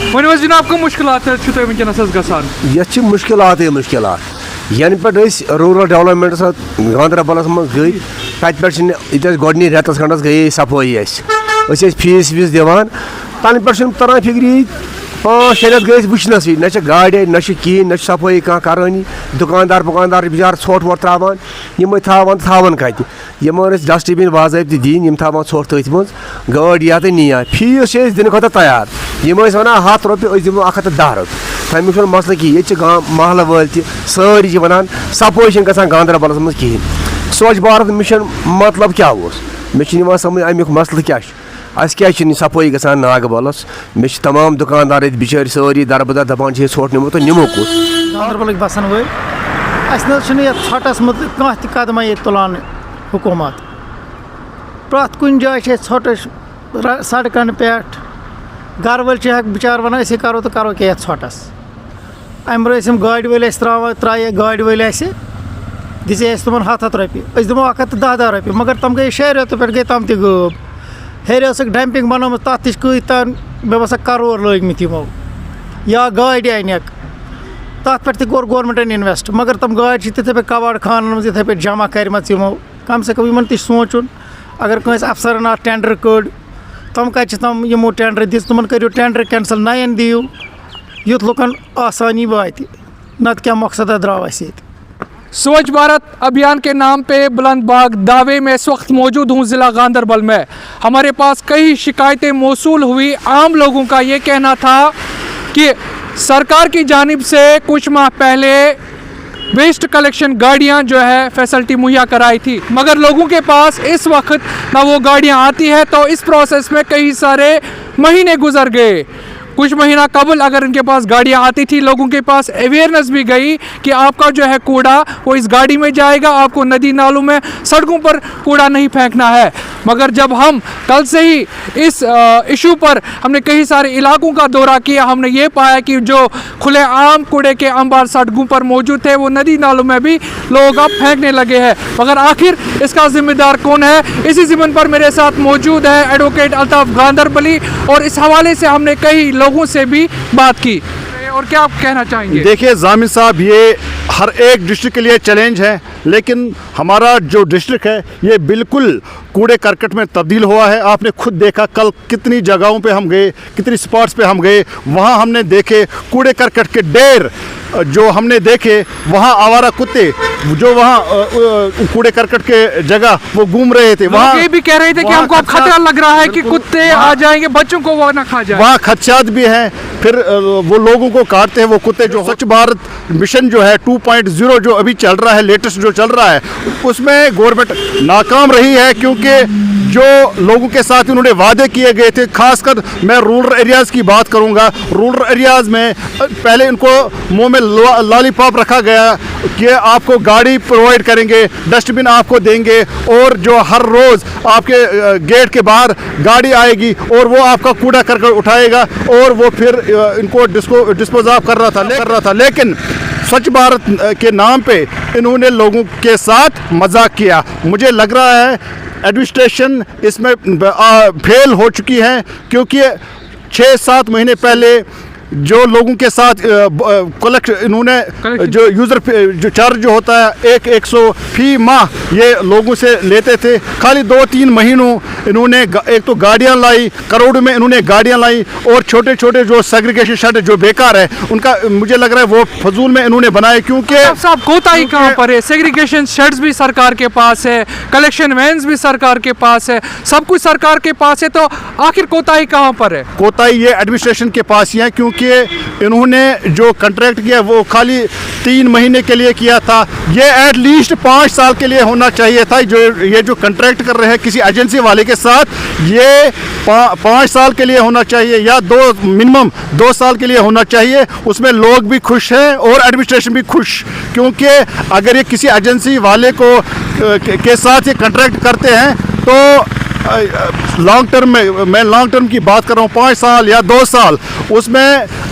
One جناب کم مشکلات ونکس گژھان یہ مشکلات ین پہ رورل ڈیولپمنٹس گاندربلس مز گئی تت پہ گۄڈنی رٮ۪تس کھنڈس گئی صفٲیی اَسہِ فیس ویس دِوان تنہٕ پٮ۪ٹھ چھُنہٕ تران فِکری 5-6 رٮ۪تھ گٔے أسۍ وٕچھنَسٕے نہ چھِ گاڑِ نہ چھِ کِہیٖنۍ نہ چھِ صفٲیی کانٛہہ کَرٲنی دُکاندار بِچار ژھۄٹھ وۄٹھ ترٛاوان یِمے تھاوان کَتہِ یِمن ٲسۍ ڈسٹ بِن باضٲبطہٕ دِنۍ یِم تھاوان ژھۄٹھ تٔتھۍ منٛز گٲڑۍ یا تہٕ نِیا فیٖس چھِ أسۍ دِنہٕ خٲطرٕ تیار یِم ٲسۍ وَنان 100 رۄپیہِ أسۍ دِمو 110 رۄپیہِ تَمیُک چھُنہٕ مسلہٕ کِہیٖنۍ ییٚتہِ چھِ محلہٕ وٲلۍ تہِ سٲری چھِ وَنان صفٲیی چھِنہٕ گژھان گاندربلس منٛز کِہیٖنۍ سوچھ بھارت مِشن مطلب کیٛاہ اوس مےٚ چھُنہٕ یِوان سمجھ اَمیُک مسلہٕ کیٛاہ چھُ اَسہِ کیٛازِ چھِنہٕ صفٲیی گژھان ناگبلس مےٚ چھِ تمام دُکاندار ییٚتہِ بِچٲرۍ سٲری دربدر دپان چھِ ژھۄٹھ نِمو تہٕ نِمو کوٚت گاندربلٕکۍ بسن وٲلۍ اَسہِ نہ حظ چھُنہٕ یَتھ ژھۄٹھس مُتعلِق کانٛہہ تہِ قدمہ ییٚتہِ تُلان حکوٗمت پرٛٮ۪تھ کُنہِ جایہِ چھِ اَسہِ ژھۄٹٕچ سڑکن پٮ۪ٹھ گرٕ وٲلۍ چھِ بِچار وَنان أسے کرو تہٕ کرو کیٛاہ یَتھ ژھۄٹھس اَمہِ برونٛہہ ٲسۍ یِم گاڑِ وٲلۍ اَسہِ ترٛایے گاڑِ وٲلۍ اَسہِ دِژے اَسہِ تِمن 100 رۄپیہِ أسۍ دِمو 110 رۄپیہِ مگر تِم گٔے 6 رٮ۪تو پٮ۪ٹھ گٔے تِم تہِ غٲب ہیٚرِ ٲسٕکھ ڈمپِنگ بنٲومٕژ تَتھ تہِ چھِ کۭتیاہ مےٚ باسان کرور لٲگمٕتۍ یِمو یا گاڑِ اَنٮ۪کھ تَتھ پٮ۪ٹھ تہِ کوٚر گورمنٹن اِنویسٹ مگر تِم گاڑِ چھِ تِتھٕے پٲٹھۍ کَباڑ خانن منٛز یِتھٕے پٲٹھۍ جمع کَرِمَژٕ یِمو کم سے کم یِمن تہِ چھُ سونٛچُن اگر کٲنٛسہِ افسرن اَتھ ٹینڈر کٔڑ تِم کَتہِ چھِ تِم یِمو ٹینڈر دِژ تِمن کٔرِو ٹینڈر کینسل نَیَن دِیِو یُتھ لُکن آسانی واتہِ نتہٕ کیٛاہ مقصدا درٛاو اَسہِ ییٚتہِ سوچھ بھارت ابھیان کے نام پہ بلند باغ دعوے میں اس وقت موجود ہوں ضلع گاندربل میں ہمارے پاس کئی شکایتیں موصول ہوئی عام لوگوں کا یہ کہنا تھا کہ سرکار کی جانب سے کچھ ماہ پہلے ویسٹ کلیکشن گاڑیاں جو ہے فیسلٹی مہیا کرائی تھی مگر لوگوں کے پاس اس وقت نہ وہ گاڑیاں آتی ہے تو اس پروسیس میں کئی سارے مہینے گزر گئے کچھ مہینہ قبل اگر ان کے پاس گاڑیاں آتی تھی لوگوں کے پاس اویئرنیس بھی گئی کہ آپ کا جو ہے کوڑا وہ اس گاڑی میں جائے گا آپ کو ندی نالوں میں سڑکوں پر کوڑا نہیں پھینکنا ہے مگر جب ہم کل سے ہی اس ایشو پر ہم نے کئی سارے علاقوں کا دورہ کیا ہم نے یہ پایا کہ جو کھلے عام کوڑے کے انبار سڑکوں پر موجود تھے وہ ندی نالوں میں بھی لوگ اب پھینکنے لگے ہیں مگر آخر اس کا ذمہ دار کون ہے اسی ضمن پر میرے ساتھ موجود ہے ایڈوکیٹ الطاف گاندربلی اور اس حوالے سے ہم نے کئی لوگوں سے بھی بات کی اور کیا آپ کہنا چاہیں گے؟ دیکھیے ضامن صاحب یہ ہر ایک ڈسٹرکٹ کے لیے چیلنج ہے لیکن ہمارا جو ڈسٹرکٹ ہے یہ بالکل کوڑے کرکٹ میں تبدیل ہوا ہے آپ نے خود دیکھا کل کتنی جگہوں پہ ہم گئے کتنی سپاٹس پہ ہم گئے وہاں ہم نے دیکھے کوڑے کرکٹ کے ڈھیر جو ہم نے دیکھے وہاں آوارہ کتے جو وہاں کوڑے کرکٹ کے جگہ وہ گھوم رہے تھے وہاں یہ بھی کہہ رہے تھے کہ ہم کو اب خطرہ لگ رہا ہے کہ کتے آ جائیں گے بچوں کو وہ نہ کھا جائے وہاں خدشات بھی ہیں پھر وہ لوگوں کو کاٹتے ہیں وہ کتے جو سوچھ بھارت مشن جو ہے 2.0 جو ابھی چل رہا ہے لیٹسٹ جو چل رہا ہے اس میں گورنمنٹ ناکام رہی ہے کیونکہ جو لوگوں کے ساتھ انہوں نے وعدے کیے گئے تھے خاص کر میں رورل ایریاز کی بات کروں گا رورل ایریاز میں پہلے ان کو منہ میں لالی پاپ رکھا گیا کہ آپ کو گاڑی پرووائڈ کریں گے ڈسٹ بن آپ کو دیں گے اور جو ہر روز آپ کے گیٹ کے باہر گاڑی آئے گی اور وہ آپ کا کوڑا کرکٹ اٹھائے گا اور وہ پھر ان کو ڈسپوز آف کر رہا تھا لیکن سوچھ بھارت کے نام پہ انہوں نے لوگوں کے ساتھ مذاق کیا مجھے لگ رہا ہے ایڈمنسٹریشن اس میں فیل ہو چکی ہے کیونکہ 6-7 مہینے پہلے جو لوگوں کے ساتھ کلیکٹ انہوں نے جو یوزر جو چارج جو ہوتا ہے 100 فی ماہ یہ لوگوں سے لیتے تھے خالی 2-3 مہینوں انہوں نے ایک تو گاڑیاں لائی کروڑ میں انہوں نے گاڑیاں لائی اور چھوٹے چھوٹے جو سیگریگیشن شیڈ جو بیکار ہے ان کا مجھے لگ رہا ہے وہ فضول میں انہوں نے بنائے کیونکہ صاحب کوتاہی کہاں پر ہے سیگریگیشن شیڈز بھی سرکار کے پاس ہے کلیکشن وینز بھی سرکار کے پاس ہے سب کچھ سرکار کے پاس ہے تو آخر کوتاہی کہاں پر ہے کوتاہی یہ ایڈمنسٹریشن کے پاس ہی ہے کیونکہ انہوں نے جو کنٹریکٹ کیا وہ خالی 3 مہینے کے لیے کیا تھا یہ ایٹ لیسٹ 5 سال کے لیے ہونا چاہیے تھا جو کنٹریکٹ کر رہے ہیں کسی ایجنسی والے کے ساتھ یہ 5 سال کے لیے ہونا چاہیے یا منیمم 2 سال کے لیے ہونا چاہیے اس میں لوگ بھی خوش ہیں اور ایڈمنسٹریشن بھی خوش کیونکہ اگر یہ کسی ایجنسی والے کو کے ساتھ یہ کنٹریکٹ کرتے ہیں تو لانگ ٹرم میں لانگ ٹرم کی بات کر رہا ہوں 5 سال یا 2 سال اس میں